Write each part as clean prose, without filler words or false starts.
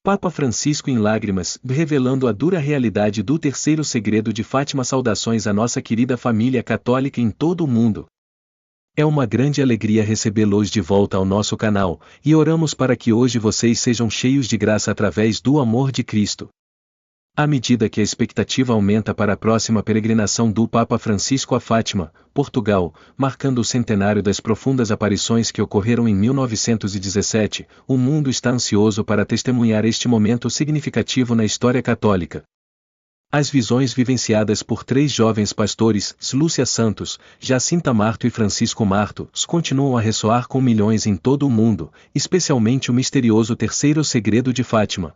Papa Francisco em lágrimas, revelando a dura realidade do terceiro segredo de Fátima. Saudações à nossa querida família católica em todo o mundo. É uma grande alegria recebê-los de volta ao nosso canal, e oramos para que hoje vocês sejam cheios de graça através do amor de Cristo. À medida que a expectativa aumenta para a próxima peregrinação do Papa Francisco a Fátima, Portugal, marcando o centenário das profundas aparições que ocorreram em 1917, o mundo está ansioso para testemunhar este momento significativo na história católica. As visões vivenciadas por três jovens pastores, Lúcia Santos, Jacinta Marto e Francisco Marto, continuam a ressoar com milhões em todo o mundo, especialmente o misterioso terceiro segredo de Fátima.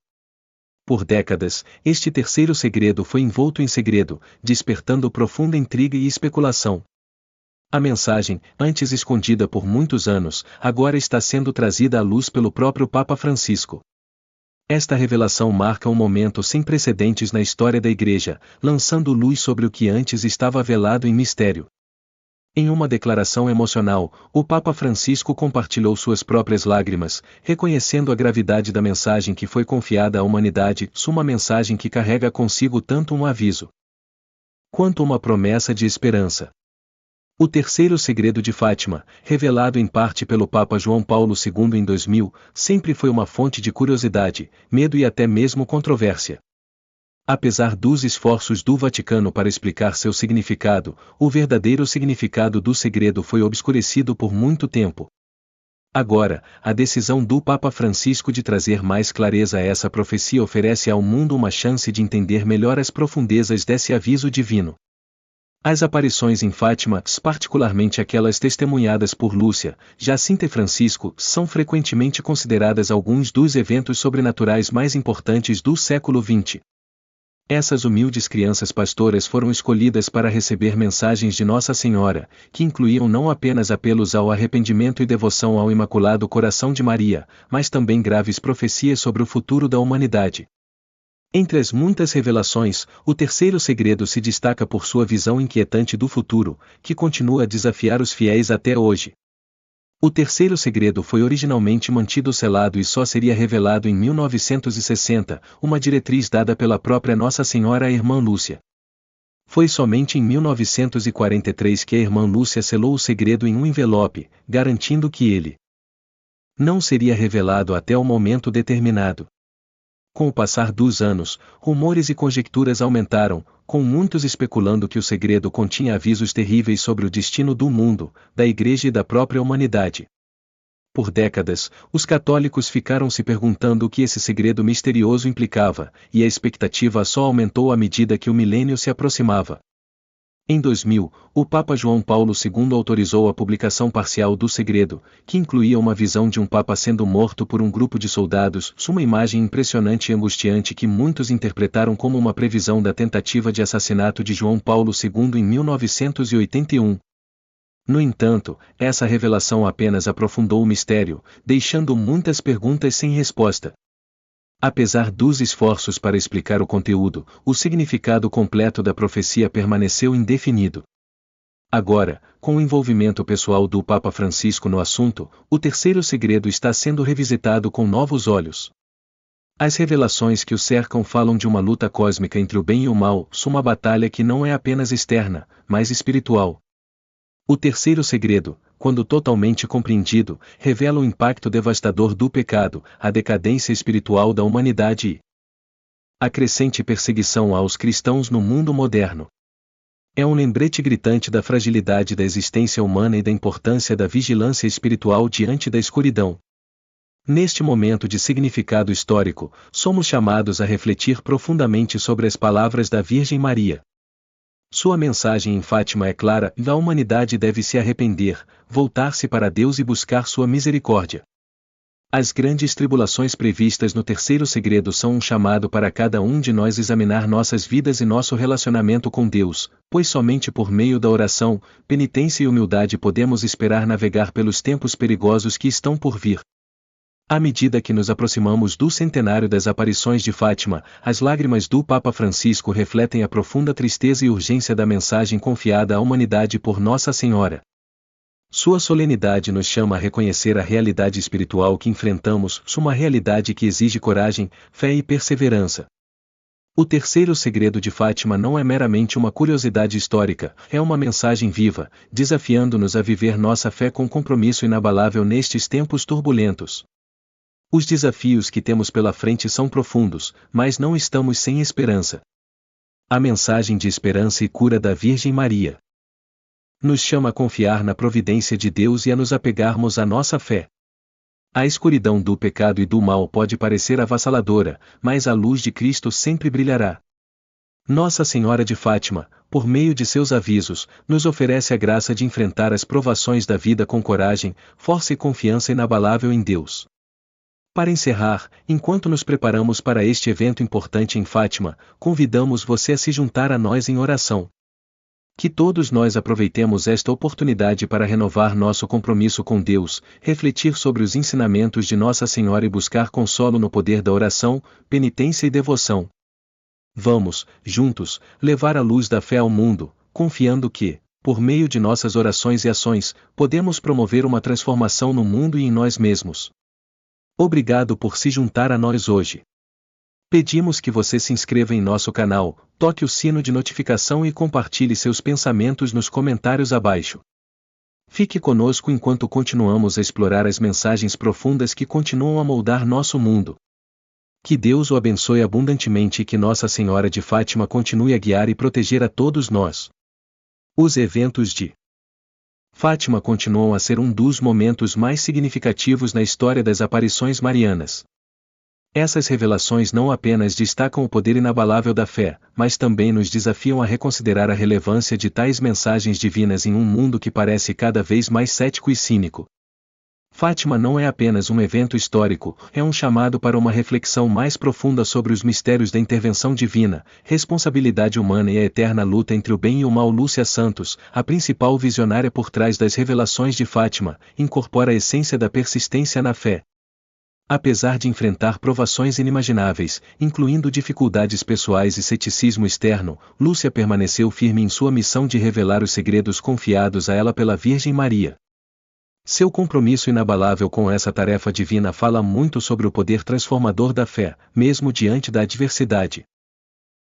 Por décadas, este terceiro segredo foi envolto em segredo, despertando profunda intriga e especulação. A mensagem, antes escondida por muitos anos, agora está sendo trazida à luz pelo próprio Papa Francisco. Esta revelação marca um momento sem precedentes na história da Igreja, lançando luz sobre o que antes estava velado em mistério. Em uma declaração emocional, o Papa Francisco compartilhou suas próprias lágrimas, reconhecendo a gravidade da mensagem que foi confiada à humanidade, uma mensagem que carrega consigo tanto um aviso quanto uma promessa de esperança. O terceiro segredo de Fátima, revelado em parte pelo Papa João Paulo II em 2000, sempre foi uma fonte de curiosidade, medo e até mesmo controvérsia. Apesar dos esforços do Vaticano para explicar seu significado, o verdadeiro significado do segredo foi obscurecido por muito tempo. Agora, a decisão do Papa Francisco de trazer mais clareza a essa profecia oferece ao mundo uma chance de entender melhor as profundezas desse aviso divino. As aparições em Fátima, particularmente aquelas testemunhadas por Lúcia, Jacinta e Francisco, são frequentemente consideradas alguns dos eventos sobrenaturais mais importantes do século XX. Essas humildes crianças pastoras foram escolhidas para receber mensagens de Nossa Senhora, que incluíam não apenas apelos ao arrependimento e devoção ao Imaculado Coração de Maria, mas também graves profecias sobre o futuro da humanidade. Entre as muitas revelações, o terceiro segredo se destaca por sua visão inquietante do futuro, que continua a desafiar os fiéis até hoje. O terceiro segredo foi originalmente mantido selado e só seria revelado em 1960, uma diretriz dada pela própria Nossa Senhora à irmã Lúcia. Foi somente em 1943 que a irmã Lúcia selou o segredo em um envelope, garantindo que ele não seria revelado até o momento determinado. Com o passar dos anos, rumores e conjecturas aumentaram, com muitos especulando que o segredo continha avisos terríveis sobre o destino do mundo, da Igreja e da própria humanidade. Por décadas, os católicos ficaram se perguntando o que esse segredo misterioso implicava, e a expectativa só aumentou à medida que o milênio se aproximava. Em 2000, o Papa João Paulo II autorizou a publicação parcial do segredo, que incluía uma visão de um Papa sendo morto por um grupo de soldados, uma imagem impressionante e angustiante que muitos interpretaram como uma previsão da tentativa de assassinato de João Paulo II em 1981. No entanto, essa revelação apenas aprofundou o mistério, deixando muitas perguntas sem resposta. Apesar dos esforços para explicar o conteúdo, o significado completo da profecia permaneceu indefinido. Agora, com o envolvimento pessoal do Papa Francisco no assunto, o terceiro segredo está sendo revisitado com novos olhos. As revelações que o cercam falam de uma luta cósmica entre o bem e o mal, uma batalha que não é apenas externa, mas espiritual. O terceiro segredo, quando totalmente compreendido, revela o impacto devastador do pecado, a decadência espiritual da humanidade e a crescente perseguição aos cristãos no mundo moderno. É um lembrete gritante da fragilidade da existência humana e da importância da vigilância espiritual diante da escuridão. Neste momento de significado histórico, somos chamados a refletir profundamente sobre as palavras da Virgem Maria. Sua mensagem em Fátima é clara: a humanidade deve se arrepender, voltar-se para Deus e buscar sua misericórdia. As grandes tribulações previstas no terceiro segredo são um chamado para cada um de nós examinar nossas vidas e nosso relacionamento com Deus, pois somente por meio da oração, penitência e humildade podemos esperar navegar pelos tempos perigosos que estão por vir. À medida que nos aproximamos do centenário das aparições de Fátima, as lágrimas do Papa Francisco refletem a profunda tristeza e urgência da mensagem confiada à humanidade por Nossa Senhora. Sua solenidade nos chama a reconhecer a realidade espiritual que enfrentamos, uma realidade que exige coragem, fé e perseverança. O terceiro segredo de Fátima não é meramente uma curiosidade histórica, é uma mensagem viva, desafiando-nos a viver nossa fé com compromisso inabalável nestes tempos turbulentos. Os desafios que temos pela frente são profundos, mas não estamos sem esperança. A mensagem de esperança e cura da Virgem Maria nos chama a confiar na providência de Deus e a nos apegarmos à nossa fé. A escuridão do pecado e do mal pode parecer avassaladora, mas a luz de Cristo sempre brilhará. Nossa Senhora de Fátima, por meio de seus avisos, nos oferece a graça de enfrentar as provações da vida com coragem, força e confiança inabalável em Deus. Para encerrar, enquanto nos preparamos para este evento importante em Fátima, convidamos você a se juntar a nós em oração. Que todos nós aproveitemos esta oportunidade para renovar nosso compromisso com Deus, refletir sobre os ensinamentos de Nossa Senhora e buscar consolo no poder da oração, penitência e devoção. Vamos, juntos, levar a luz da fé ao mundo, confiando que, por meio de nossas orações e ações, podemos promover uma transformação no mundo e em nós mesmos. Obrigado por se juntar a nós hoje. Pedimos que você se inscreva em nosso canal, toque o sino de notificação e compartilhe seus pensamentos nos comentários abaixo. Fique conosco enquanto continuamos a explorar as mensagens profundas que continuam a moldar nosso mundo. Que Deus o abençoe abundantemente e que Nossa Senhora de Fátima continue a guiar e proteger a todos nós. Os eventos de Fátima continuam a ser um dos momentos mais significativos na história das aparições marianas. Essas revelações não apenas destacam o poder inabalável da fé, mas também nos desafiam a reconsiderar a relevância de tais mensagens divinas em um mundo que parece cada vez mais cético e cínico. Fátima não é apenas um evento histórico, é um chamado para uma reflexão mais profunda sobre os mistérios da intervenção divina, responsabilidade humana e a eterna luta entre o bem e o mal. Lúcia Santos, a principal visionária por trás das revelações de Fátima, incorpora a essência da persistência na fé. Apesar de enfrentar provações inimagináveis, incluindo dificuldades pessoais e ceticismo externo, Lúcia permaneceu firme em sua missão de revelar os segredos confiados a ela pela Virgem Maria. Seu compromisso inabalável com essa tarefa divina fala muito sobre o poder transformador da fé, mesmo diante da adversidade.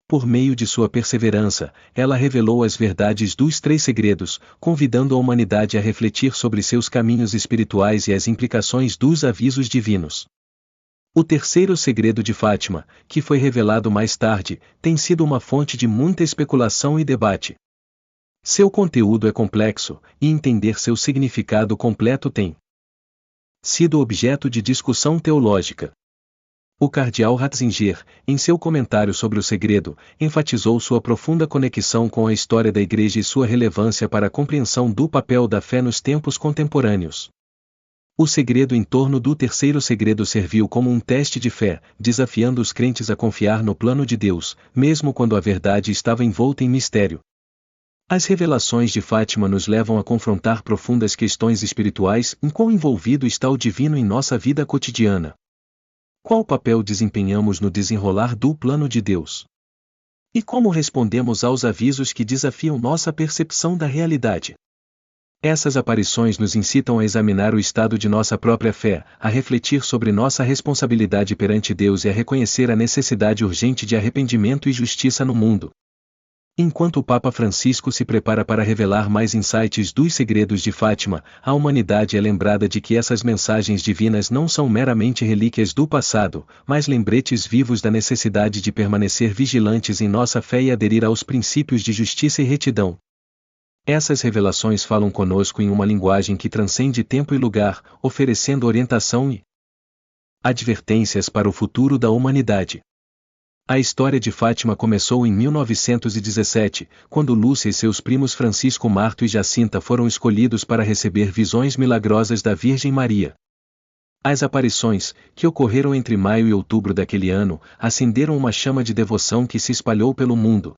Por meio de sua perseverança, ela revelou as verdades dos 3 segredos, convidando a humanidade a refletir sobre seus caminhos espirituais e as implicações dos avisos divinos. O terceiro segredo de Fátima, que foi revelado mais tarde, tem sido uma fonte de muita especulação e debate. Seu conteúdo é complexo, e entender seu significado completo tem sido objeto de discussão teológica. O cardeal Ratzinger, em seu comentário sobre o segredo, enfatizou sua profunda conexão com a história da Igreja e sua relevância para a compreensão do papel da fé nos tempos contemporâneos. O segredo em torno do terceiro segredo serviu como um teste de fé, desafiando os crentes a confiar no plano de Deus, mesmo quando a verdade estava envolta em mistério. As revelações de Fátima nos levam a confrontar profundas questões espirituais: em quão envolvido está o divino em nossa vida cotidiana? Qual papel desempenhamos no desenrolar do plano de Deus? E como respondemos aos avisos que desafiam nossa percepção da realidade? Essas aparições nos incitam a examinar o estado de nossa própria fé, a refletir sobre nossa responsabilidade perante Deus e a reconhecer a necessidade urgente de arrependimento e justiça no mundo. Enquanto o Papa Francisco se prepara para revelar mais insights dos segredos de Fátima, a humanidade é lembrada de que essas mensagens divinas não são meramente relíquias do passado, mas lembretes vivos da necessidade de permanecer vigilantes em nossa fé e aderir aos princípios de justiça e retidão. Essas revelações falam conosco em uma linguagem que transcende tempo e lugar, oferecendo orientação e advertências para o futuro da humanidade. A história de Fátima começou em 1917, quando Lúcia e seus primos Francisco Marto e Jacinta foram escolhidos para receber visões milagrosas da Virgem Maria. As aparições, que ocorreram entre maio e outubro daquele ano, acenderam uma chama de devoção que se espalhou pelo mundo.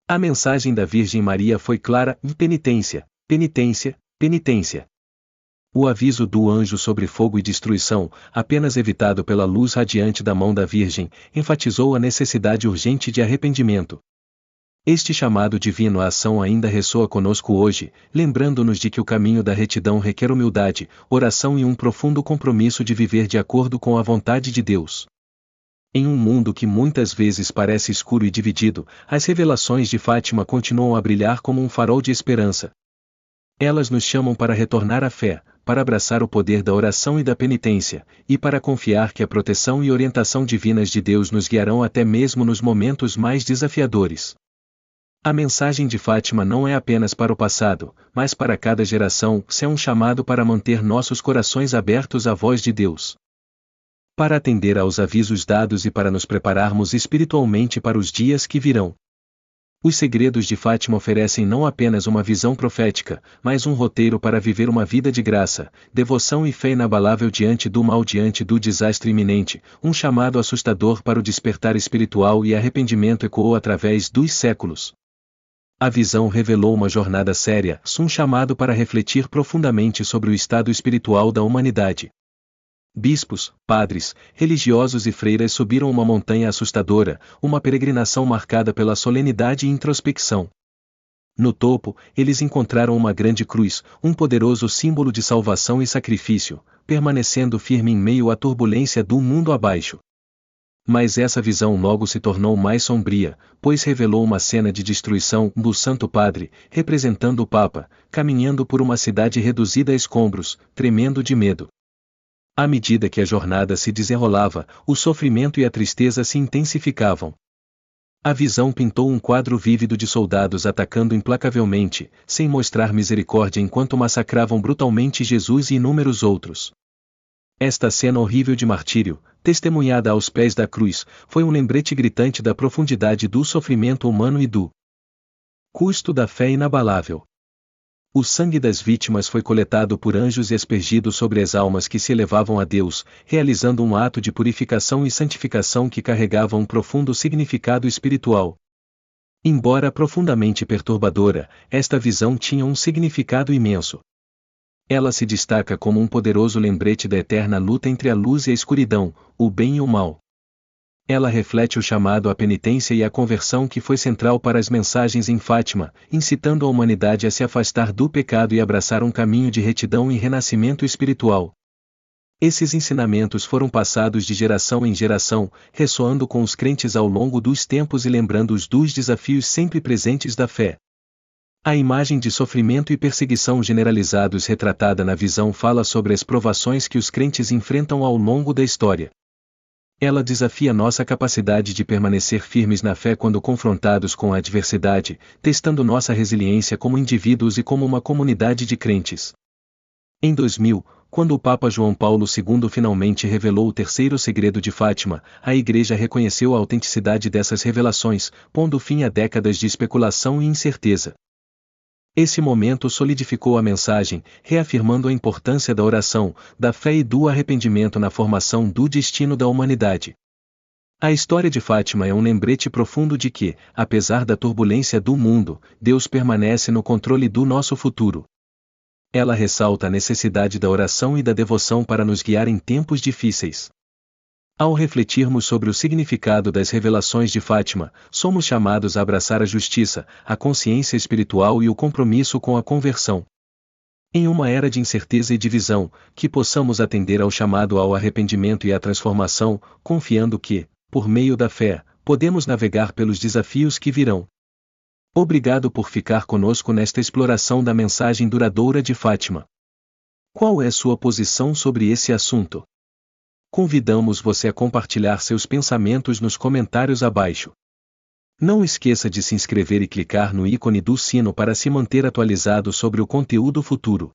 A mensagem da Virgem Maria foi clara: penitência, penitência, penitência. O aviso do anjo sobre fogo e destruição, apenas evitado pela luz radiante da mão da Virgem, enfatizou a necessidade urgente de arrependimento. Este chamado divino à ação ainda ressoa conosco hoje, lembrando-nos de que o caminho da retidão requer humildade, oração e um profundo compromisso de viver de acordo com a vontade de Deus. Em um mundo que muitas vezes parece escuro e dividido, as revelações de Fátima continuam a brilhar como um farol de esperança. Elas nos chamam para retornar à fé, para abraçar o poder da oração e da penitência, e para confiar que a proteção e orientação divinas de Deus nos guiarão até mesmo nos momentos mais desafiadores. A mensagem de Fátima não é apenas para o passado, mas para cada geração, é um chamado para manter nossos corações abertos à voz de Deus. Para atender aos avisos dados e para nos prepararmos espiritualmente para os dias que virão. Os segredos de Fátima oferecem não apenas uma visão profética, mas um roteiro para viver uma vida de graça, devoção e fé inabalável diante do mal, diante do desastre iminente, um chamado assustador para o despertar espiritual e arrependimento ecoou através dos séculos. A visão revelou uma jornada séria, um chamado para refletir profundamente sobre o estado espiritual da humanidade. Bispos, padres, religiosos e freiras subiram uma montanha assustadora, uma peregrinação marcada pela solenidade e introspecção. No topo, eles encontraram uma grande cruz, um poderoso símbolo de salvação e sacrifício, permanecendo firme em meio à turbulência do mundo abaixo. Mas essa visão logo se tornou mais sombria, pois revelou uma cena de destruição do Santo Padre, representando o Papa, caminhando por uma cidade reduzida a escombros, tremendo de medo. À medida que a jornada se desenrolava, o sofrimento e a tristeza se intensificavam. A visão pintou um quadro vívido de soldados atacando implacavelmente, sem mostrar misericórdia enquanto massacravam brutalmente Jesus e inúmeros outros. Esta cena horrível de martírio, testemunhada aos pés da cruz, foi um lembrete gritante da profundidade do sofrimento humano e do custo da fé inabalável. O sangue das vítimas foi coletado por anjos e aspergido sobre as almas que se elevavam a Deus, realizando um ato de purificação e santificação que carregava um profundo significado espiritual. Embora profundamente perturbadora, esta visão tinha um significado imenso. Ela se destaca como um poderoso lembrete da eterna luta entre a luz e a escuridão, o bem e o mal. Ela reflete o chamado à penitência e à conversão que foi central para as mensagens em Fátima, incitando a humanidade a se afastar do pecado e abraçar um caminho de retidão e renascimento espiritual. Esses ensinamentos foram passados de geração em geração, ressoando com os crentes ao longo dos tempos e lembrando-os dos desafios sempre presentes da fé. A imagem de sofrimento e perseguição generalizados retratada na visão fala sobre as provações que os crentes enfrentam ao longo da história. Ela desafia nossa capacidade de permanecer firmes na fé quando confrontados com a adversidade, testando nossa resiliência como indivíduos e como uma comunidade de crentes. Em 2000, quando o Papa João Paulo II finalmente revelou o terceiro segredo de Fátima, a Igreja reconheceu a autenticidade dessas revelações, pondo fim a décadas de especulação e incerteza. Esse momento solidificou a mensagem, reafirmando a importância da oração, da fé e do arrependimento na formação do destino da humanidade. A história de Fátima é um lembrete profundo de que, apesar da turbulência do mundo, Deus permanece no controle do nosso futuro. Ela ressalta a necessidade da oração e da devoção para nos guiar em tempos difíceis. Ao refletirmos sobre o significado das revelações de Fátima, somos chamados a abraçar a justiça, a consciência espiritual e o compromisso com a conversão. Em uma era de incerteza e divisão, que possamos atender ao chamado ao arrependimento e à transformação, confiando que, por meio da fé, podemos navegar pelos desafios que virão. Obrigado por ficar conosco nesta exploração da mensagem duradoura de Fátima. Qual é sua posição sobre esse assunto? Convidamos você a compartilhar seus pensamentos nos comentários abaixo. Não esqueça de se inscrever e clicar no ícone do sino para se manter atualizado sobre o conteúdo futuro.